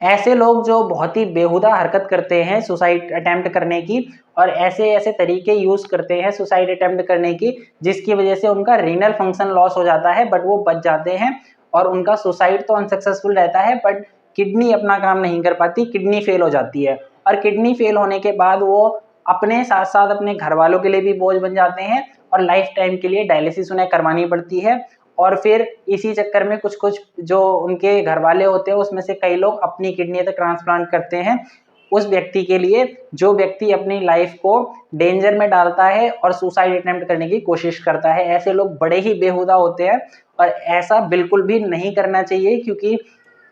ऐसे लोग जो बहुत ही बेहुदा हरकत करते हैं सुसाइड अटेम्प्ट करने की, और ऐसे ऐसे तरीके यूज करते हैं सुसाइड अटेम्प्ट करने की जिसकी वजह से उनका रीनल फंक्शन लॉस हो जाता है, बट वो बच जाते हैं और उनका सुसाइड तो अनसक्सेसफुल रहता है, बट किडनी अपना काम नहीं कर पाती, किडनी फेल हो जाती है। और किडनी फेल होने के बाद वो अपने साथ साथ अपने घर वालों के लिए भी बोझ बन जाते हैं और लाइफ टाइम के लिए डायलिसिस उन्हें करवानी पड़ती है। और फिर इसी चक्कर में कुछ कुछ जो उनके घर वाले होते हैं उसमें से कई लोग अपनी किडनी तक ट्रांसप्लांट करते हैं उस व्यक्ति के लिए जो व्यक्ति अपनी लाइफ को डेंजर में डालता है और सुसाइड अटेम्प्ट करने की कोशिश करता है। ऐसे लोग बड़े ही बेहुदा होते हैं और ऐसा बिल्कुल भी नहीं करना चाहिए, क्योंकि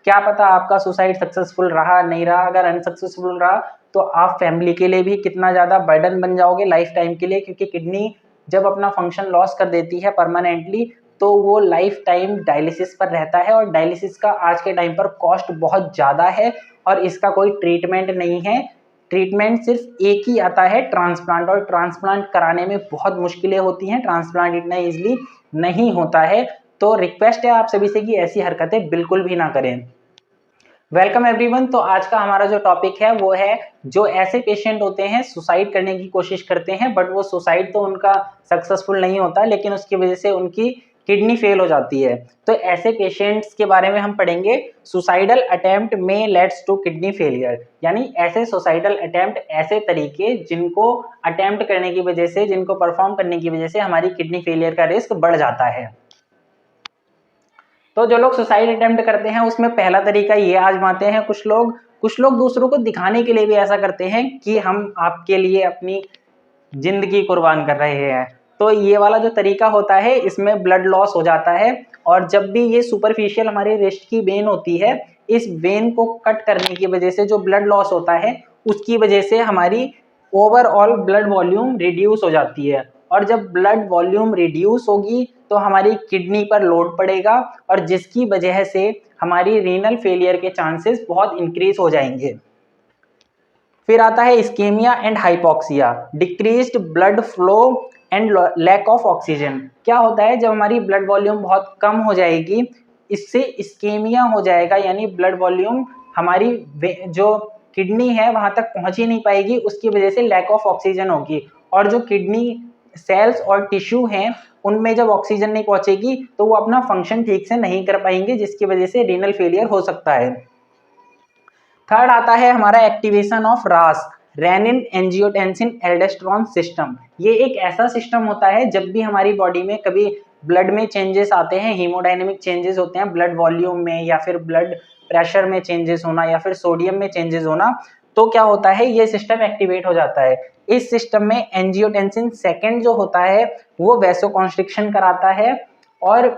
क्या पता आपका सुसाइड सक्सेसफुल रहा नहीं रहा। अगर अनसक्सेसफुल रहा तो आप फैमिली के लिए भी कितना ज़्यादा बर्डन बन जाओगे लाइफ टाइम के लिए, क्योंकि किडनी जब अपना फंक्शन लॉस कर देती है परमानेंटली तो वो लाइफ टाइम डायलिसिस पर रहता है, और डायलिसिस का आज के टाइम पर कॉस्ट बहुत ज़्यादा है और इसका कोई ट्रीटमेंट नहीं है। ट्रीटमेंट सिर्फ एक ही आता है, ट्रांसप्लांट, और ट्रांसप्लांट कराने में बहुत मुश्किलें होती हैं, ट्रांसप्लांट इतना ईजिली नहीं होता है। तो रिक्वेस्ट है आप सभी से कि ऐसी हरकतें बिल्कुल भी ना करें। Welcome everyone. तो आज का हमारा जो टॉपिक है वो है जो ऐसे पेशेंट होते हैं सुसाइड करने की कोशिश करते हैं बट वो सुसाइड तो उनका सक्सेसफुल नहीं होता, लेकिन उसकी वजह से उनकी किडनी फेल हो जाती है। तो ऐसे पेशेंट्स के बारे में हम पढ़ेंगे। सुसाइडल अटेम्प्ट में लेड्स टू किडनी फेलियर, यानी ऐसे सुसाइडल अटेम्प्ट, ऐसे तरीके जिनको अटेम्प्ट करने की वजह से, जिनको परफॉर्म करने की वजह से हमारी किडनी फेलियर का रिस्क बढ़ जाता है। तो जो लोग सुसाइड अटेम्प्ट करते हैं उसमें पहला तरीका ये आजमाते हैं कुछ लोग दूसरों को दिखाने के लिए भी ऐसा करते हैं कि हम आपके लिए अपनी जिंदगी कुर्बान कर रहे हैं। तो ये वाला जो तरीका होता है इसमें ब्लड लॉस हो जाता है, और जब भी ये सुपरफिशियल हमारे रिस्ट की वेन होती है, इस वेन को कट करने की वजह से जो ब्लड लॉस होता है उसकी वजह से हमारी ओवरऑल ब्लड वॉल्यूम रिड्यूस हो जाती है, और जब ब्लड वॉल्यूम रिड्यूस होगी तो हमारी किडनी पर लोड पड़ेगा और जिसकी वजह से हमारी रीनल फेलियर के चांसेस बहुत इंक्रीज हो जाएंगे। फिर आता है ischaemia and hypoxia, decreased blood flow and lack of oxygen. क्या होता है, जब हमारी ब्लड वॉल्यूम बहुत कम हो जाएगी इससे इस्केमिया हो जाएगा, यानी ब्लड वॉल्यूम हमारी जो किडनी है वहां तक पहुंच ही नहीं पाएगी, उसकी वजह से लैक ऑफ ऑक्सीजन होगी। और जो किडनी सेल्स और टिश्यू हैं उनमें जब ऑक्सीजन नहीं पहुंचेगी तो वो अपना फंक्शन ठीक से नहीं कर पाएंगे, जिसकी वजह से रीनल फेलियर हो सकता है। थर्ड आता है हमारा एक्टिवेशन ऑफ रास, रेनिन एंजियोटेंसिन एल्डोस्टेरोन सिस्टम। ये एक ऐसा सिस्टम होता है जब भी हमारी बॉडी में कभी ब्लड में चेंजेस आते हैं, हीमोडायनेमिक चेंजेस होते हैं ब्लड वॉल्यूम में, या फिर ब्लड प्रेशर में चेंजेस होना, या फिर सोडियम में चेंजेस होना, तो क्या होता है ये सिस्टम एक्टिवेट हो जाता है। इस सिस्टम में एंजियोटेंसिन सेकेंड जो होता है वो वैसोकॉन्स्ट्रिक्शन कराता है, और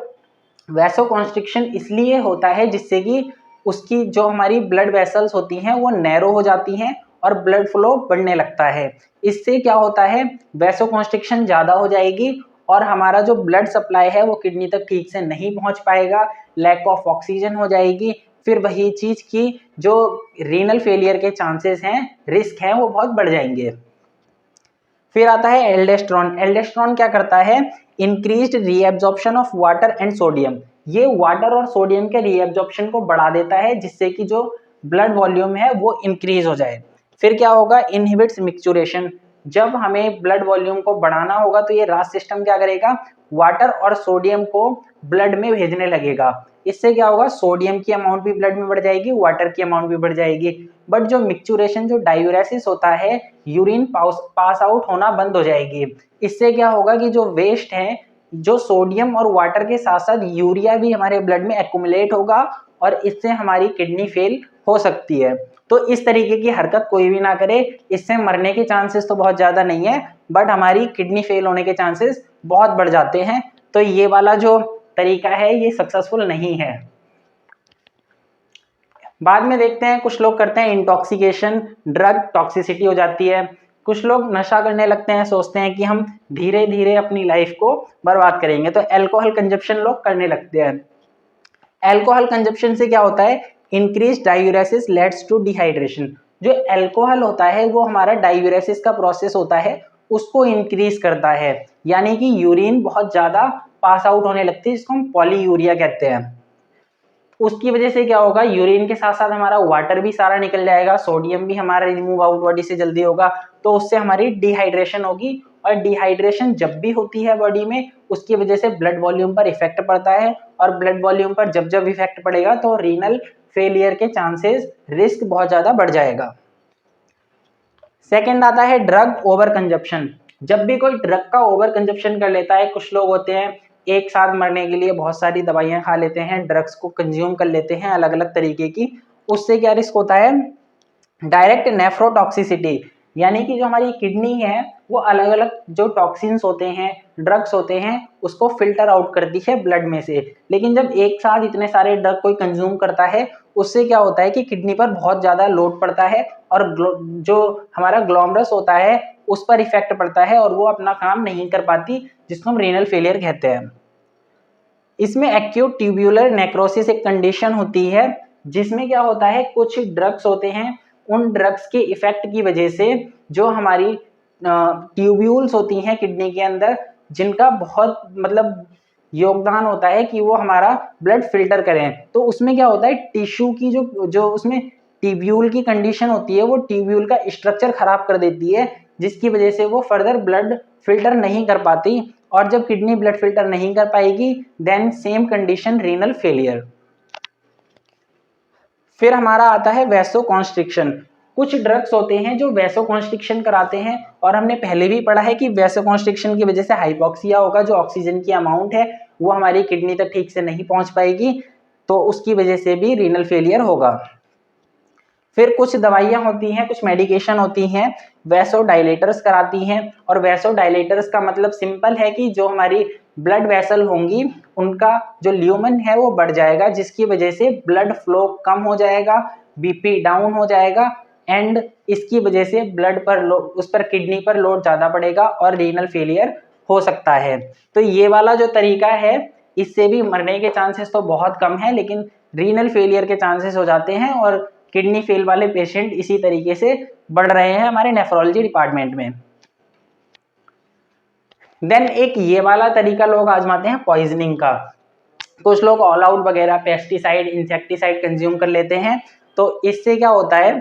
वैसोकॉन्स्ट्रिक्शन इसलिए होता है जिससे कि उसकी जो हमारी ब्लड वेसल्स होती हैं वो नैरो हो जाती हैं और ब्लड फ्लो बढ़ने लगता है। इससे क्या होता है, वैसोकॉन्स्ट्रिक्शन ज़्यादा हो जाएगी और हमारा जो ब्लड सप्लाई है वो किडनी तक ठीक से नहीं पहुंच पाएगा, लैक ऑफ ऑक्सीजन हो जाएगी। फिर वही चीज़ की जो रीनल फेलियर के चांसेस हैं, रिस्क हैं, वो बहुत बढ़ जाएंगे। फिर आता है एल्डोस्टेरोन। एल्डोस्टेरोन क्या करता है, increased reabsorption of water and sodium. ये वाटर और सोडियम के रीएब्जॉर्प्शन को बढ़ा देता है जिससे कि जो ब्लड वॉल्यूम है वो इंक्रीज हो जाए। फिर क्या होगा, इनहिबिट्स मिक्सचुरेशन। जब हमें ब्लड वॉल्यूम को बढ़ाना होगा तो ये रास सिस्टम क्या करेगा, वाटर और सोडियम को ब्लड में भेजने लगेगा। इससे क्या होगा, सोडियम की अमाउंट भी ब्लड में बढ़ जाएगी, वाटर की अमाउंट भी बढ़ जाएगी। बट जो मिक्सचुरेशन, जो डायूरेसिस होता है, यूरिन पास आउट होना बंद हो जाएगी। इससे क्या होगा कि जो वेस्ट है, जो सोडियम और वाटर के साथ साथ यूरिया भी हमारे ब्लड में एक्यूमुलेट होगा और इससे हमारी किडनी फेल हो सकती है। तो इस तरीके की हरकत कोई भी ना करे। इससे मरने के चांसेस तो बहुत ज़्यादा नहीं है, बट हमारी किडनी फेल होने के चांसेस बहुत बढ़ जाते हैं। तो ये वाला जो तरीका है ये सक्सेसफुल नहीं है। बाद में देखते हैं कुछ लोग करते हैं इंटॉक्सिकेशन, ड्रग टॉक्सिसिटी हो जाती है। कुछ लोग नशा करने लगते हैं, सोचते हैं कि हम धीरे धीरे अपनी लाइफ को बर्बाद करेंगे, तो अल्कोहल कंजप्शन लोग करने लगते हैं। अल्कोहल कंजप्शन से क्या होता है, increase diuresis leads to dehydration. जो अल्कोहल होता है वो हमारा डायूरेसिस का प्रोसेस होता है उसको इंक्रीज करता है, यानी कि यूरिन बहुत ज्यादा पास आउट होने लगती है, जिसको हम पॉलीयूरिया कहते हैं। उसकी वजह से क्या होगा, यूरिन के साथ साथ हमारा वाटर भी सारा निकल जाएगा, सोडियम भी हमारा रिमूव आउट बॉडी से जल्दी होगा, तो उससे हमारी डिहाइड्रेशन होगी। और डिहाइड्रेशन जब भी होती है बॉडी में, उसकी वजह से ब्लड वॉल्यूम पर इफेक्ट पड़ता है, और ब्लड वॉल्यूम पर जब जब इफेक्ट पड़ेगा तो रीनल फेलियर के चांसेस, रिस्क बहुत ज्यादा बढ़ जाएगा। सेकेंड आता है ड्रग ओवर कंजप्शन। जब भी कोई ड्रग का ओवर कंजप्शन कर लेता है, कुछ लोग होते हैं एक साथ मरने के लिए बहुत सारी दवाइयां खा लेते हैं, ड्रग्स को कंज्यूम कर लेते हैं अलग अलग तरीके की, उससे क्या रिस्क होता है, डायरेक्ट नेफ्रोटॉक्सिसिटी, यानी कि जो हमारी किडनी है वो अलग अलग जो टॉक्सिन्स होते हैं, ड्रग्स होते हैं, उसको फिल्टर आउट करती है ब्लड में से। लेकिन जब एक साथ इतने सारे ड्रग कोई कंज्यूम करता है, उससे क्या होता है कि किडनी पर बहुत ज़्यादा लोड पड़ता है, और जो हमारा ग्लोमरस होता है उस पर इफेक्ट पड़ता है, और वो अपना काम नहीं कर पाती, जिसको हम रीनल फेलियर कहते हैं। इसमें एक्यूट ट्यूब्यूलर नेक्रोसिस एक कंडीशन होती है, जिसमें क्या होता है, कुछ ड्रग्स होते हैं, उन ड्रग्स के इफेक्ट की वजह से जो हमारी ट्यूब्यूल्स होती हैं किडनी के अंदर, जिनका बहुत मतलब योगदान होता है कि वो हमारा ब्लड फिल्टर करें, तो उसमें क्या होता है, टिश्यू की जो उसमें ट्यूब्यूल की कंडीशन होती है, वो ट्यूब्यूल का स्ट्रक्चर खराब कर देती है, जिसकी वजह से वो फर्दर ब्लड फिल्टर नहीं कर पाती, और जब किडनी ब्लड फिल्टर नहीं कर पाएगी, then same condition renal failure. फिर हमारा आता है वैसोकॉन्स्ट्रिक्शन। कुछ ड्रग्स होते हैं जो वैसोकॉन्स्ट्रिक्शन कराते हैं, और हमने पहले भी पढ़ा है कि वैसोकॉन्स्ट्रिक्शन की वजह से हाइपोक्सिया होगा, जो ऑक्सीजन की अमाउंट है वो हमारी किडनी तक ठीक से नहीं पहुंच पाएगी, तो उसकी वजह से भी रीनल फेलियर होगा। फिर कुछ दवाइयां होती हैं, कुछ मेडिकेशन होती हैं, वैसोडाइलेटर्स कराती हैं, और वैसोडाइलेटर्स का मतलब सिंपल है कि जो हमारी ब्लड वेसल होंगी उनका जो ल्यूमन है वो बढ़ जाएगा, जिसकी वजह से ब्लड फ्लो कम हो जाएगा, बीपी डाउन हो जाएगा, एंड इसकी वजह से ब्लड पर उस पर किडनी पर लोड ज़्यादा पड़ेगा और रीनल फेलियर हो सकता है। तो ये वाला जो तरीका है, इससे भी मरने के चांसेस तो बहुत कम है, लेकिन रीनल फेलियर के चांसेस हो जाते हैं, और किडनी फेल वाले पेशेंट इसी तरीके से बढ़ रहे हैं हमारे नेफ्रोलॉजी डिपार्टमेंट में। देन एक ये वाला तरीका लोग आजमाते हैं पॉइजनिंग का। कुछ लोग ऑल आउट वगैरह पेस्टिसाइड, इंसेक्टिसाइड कंज्यूम कर लेते हैं, तो इससे क्या होता है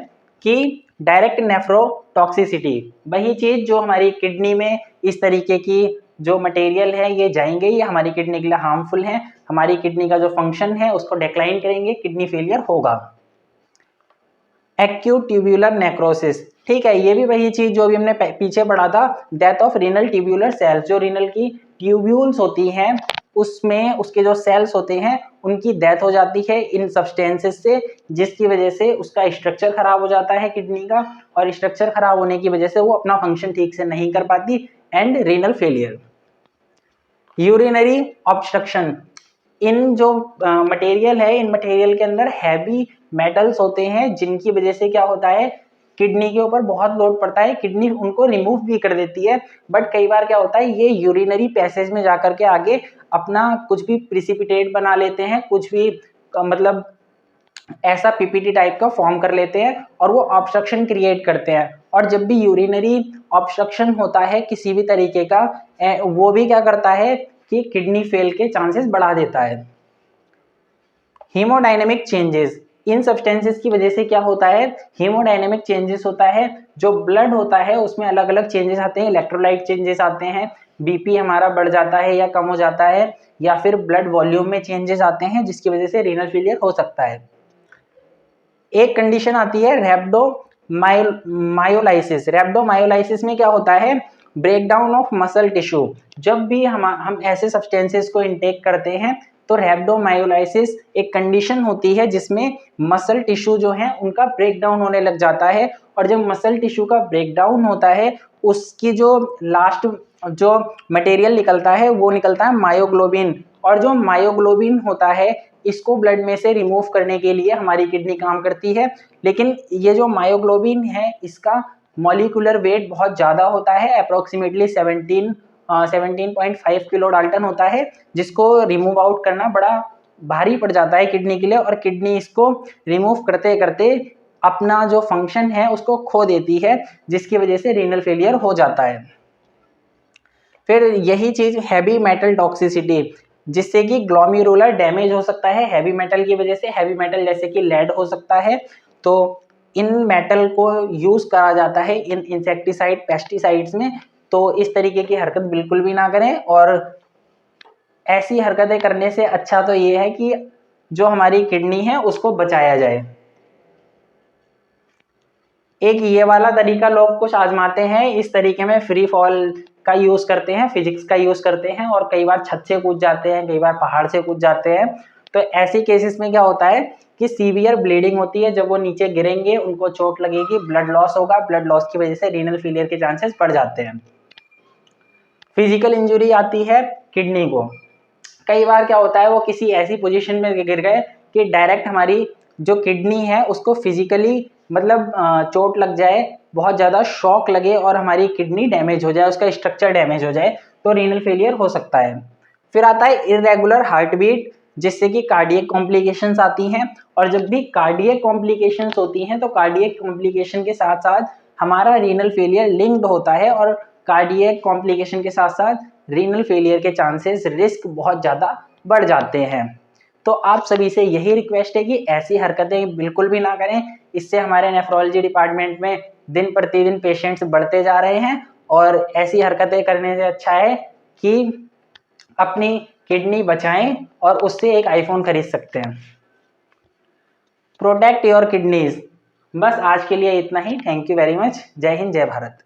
कि डायरेक्ट नेफ्रोटॉक्सिसिटी, वही चीज जो हमारी किडनी में इस तरीके की जो मटेरियल है ये जाएंगे, ये हमारी किडनी के लिए हार्मफुल है, हमारी किडनी का जो फंक्शन है उसको डिक्लाइन करेंगे, किडनी फेलियर होगा। एक्यूट ट्यूब्यूलर नेक्रोसिस, ठीक है, ये भी वही चीज जो भी हमने पीछे पढ़ा था, death of renal tubular cells, जो रीनल की ट्यूब्यूल्स होती हैं उसमें उसके जो सेल्स होते हैं उनकी डेथ हो जाती है इन सब्सटेंसेस से, जिसकी वजह से उसका स्ट्रक्चर खराब हो जाता है किडनी का, और स्ट्रक्चर खराब होने की वजह से वो अपना फंक्शन ठीक से नहीं कर पाती, and renal failure. Urinary obstruction, इन जो मटेरियल है, इन मटेरियल के अंदर हैवी मेटल्स होते हैं, जिनकी वजह से क्या होता है, किडनी के ऊपर बहुत लोड पड़ता है, किडनी उनको रिमूव भी कर देती है, बट कई बार क्या होता है, ये यूरिनरी पैसेज में जाकर के आगे अपना कुछ भी प्रिसिपिटेट बना लेते हैं, कुछ भी मतलब ऐसा पीपीटी टाइप का फॉर्म कर लेते हैं, और वो ऑब्स्ट्रक्शन क्रिएट करते हैं। और जब भी यूरिनरी ऑब्स्ट्रक्शन होता है किसी भी तरीके का, वो भी क्या करता है कि किडनी फेल के चांसेस बढ़ा देता है। हीमोडायनेमिक चेंजेस, इन सब्सटेंसेस की वजह से क्या होता है, हीमोडायनेमिक चेंजेस होता है, जो ब्लड होता है उसमें अलग अलग चेंजेस आते हैं, इलेक्ट्रोलाइट चेंजेस आते हैं, बीपी हमारा बढ़ जाता है या कम हो जाता है, या फिर ब्लड वॉल्यूम में चेंजेस आते हैं, जिसकी वजह से रीनल फेलियर हो सकता है। एक कंडीशन आती है रैप्डोमायोलाइसिस। रैप्डोमायोलाइसिस में क्या होता है, ब्रेकडाउन ऑफ मसल टिश्यू। जब भी हम ऐसे सब्सटेंसेस को इनटेक करते हैं तो रैप्डोमायोलाइसिस एक कंडीशन होती है जिसमें मसल टिश्यू जो है उनका ब्रेकडाउन होने लग जाता है, और जब मसल टिश्यू का ब्रेकडाउन होता है उसकी जो लास्ट जो मटेरियल निकलता है वो निकलता है मायोग्लोबिन, और जो मायोग्लोबिन होता है इसको ब्लड में से रिमूव करने के लिए हमारी किडनी काम करती है, लेकिन ये जो मायोग्लोबिन है इसका मॉलिक्यूलर वेट बहुत ज़्यादा होता है, अप्रोक्सीमेटली 17.5 किलो डाल्टन होता है, जिसको रिमूव आउट करना बड़ा भारी पड़ जाता है किडनी के लिए, और किडनी इसको रिमूव करते करते अपना जो फंक्शन है उसको खो देती है, जिसकी वजह से रीनल फेलियर हो जाता है। फिर यही चीज हैवी मेटल टॉक्सिसिटी, जिससे कि ग्लोमेरुलर डैमेज हो सकता है हैवी मेटल की वजह से। हैवी मेटल जैसे कि लेड हो सकता है। तो इन मेटल को यूज करा जाता है इन इंसेक्टिसाइड पेस्टिसाइड्स में। तो इस तरीके की हरकत बिल्कुल भी ना करें, और ऐसी हरकतें करने से अच्छा तो ये है कि जो हमारी किडनी है उसको बचाया जाए। एक ये वाला तरीका लोग कुछ आजमाते हैं, इस तरीके में फ्री फॉल का यूज करते हैं, फिजिक्स का यूज करते हैं, और कई बार छत से कूद जाते हैं, कई बार पहाड़ से कूद जाते हैं। तो ऐसे केसेस में क्या होता है कि सीवियर ब्लीडिंग होती है, जब वो नीचे गिरेंगे उनको चोट लगेगी, ब्लड लॉस होगा, ब्लड लॉस की वजह से रीनल फेलियर के चांसेस बढ़ जाते हैं। फिजिकल इंजुरी आती है किडनी को। कई बार क्या होता है वो किसी ऐसी पोजीशन में गिर गए कि डायरेक्ट हमारी जो किडनी है उसको फिजिकली मतलब चोट लग जाए, बहुत ज़्यादा शॉक लगे और हमारी किडनी डैमेज हो जाए, उसका स्ट्रक्चर डैमेज हो जाए, तो रीनल फेलियर हो सकता है। फिर आता है इरेगुलर हार्ट बीट, जिससे कि कार्डियक कॉम्प्लिकेशंस आती हैं। और जब भी कार्डियक कॉम्प्लिकेशंस होती हैं तो कार्डियक कॉम्प्लिकेशन के साथ साथ हमारा रीनल फेलियर लिंक्ड होता है, और कार्डियक कॉम्प्लिकेशन के साथ साथ रीनल फेलियर के चांसेस रिस्क बहुत ज़्यादा बढ़ जाते हैं। तो आप सभी से यही रिक्वेस्ट है कि ऐसी हरकतें बिल्कुल भी ना करें। इससे हमारे नेफ्रोलॉजी डिपार्टमेंट में दिन प्रतिदिन पेशेंट्स बढ़ते जा रहे हैं, और ऐसी हरकतें करने से अच्छा है कि अपनी किडनी बचाएं और उससे एक आईफोन खरीद सकते हैं। Protect your kidneys. बस आज के लिए इतना ही। Thank you very much. जय हिंद, जय भारत।